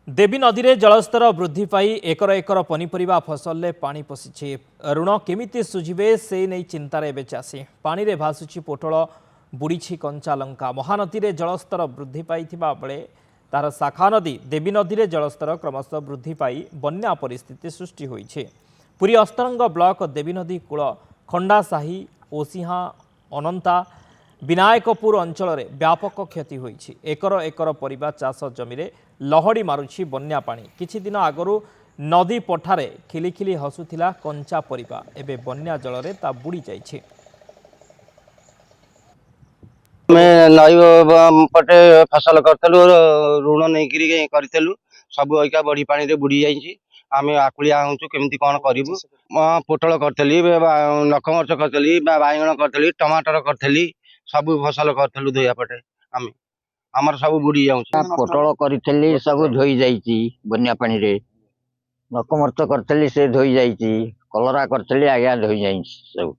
देवी नदी में जलस्तर वृद्धि पाई एकर एकर पनीपरिबा फसल पानी पशिछि। ऋण केमिति सुझिबे से नहीं चिंतार एवं चाषी। पानी रे भासुछि पोटल बुड़ी कंचा लंका। महानदी में जलस्तर वृद्धि पाई बेले तार शाखा नदी देवी नदी में जलस्तर क्रमशः वृद्धि पाई बन्या परिस्थिति सृष्टि होइछे। पुरी अस्तरंग ब्लॉक देवी नदी कूल खंडासाही ओसिहा अनंता विनायकपुर अंचल में व्यापक क्षति होइछि। एकर एकर परिबा चाष जमी रे लहड़ी मारुछि बन्या पानी। किछि दिन आगरू नदी पठारे खिलिखिली हसुथिला कंचा परिबा एबे बन्या जल रे ता बुड़ी जाइछि। मैं नई पटे फसल करथलु ऋण नहीं करथलु सब एका बड़ी पानी रे बुड़ी जाइछि। आमे आकुलिया होछु केमिति कोन करिवु। पोटल करथली नखमरच करथली बाइगण करथली टमाटर करथली सब फसल करथलु धोया पटे आमे हमर सब बुड़ी जाउछि। पोटल करथली सब धोई जाइछि बन्या पानी रे। नखमरच करथली से धोई जाइछि। कलरा करथली आज्ञा धोई जाइछि सब।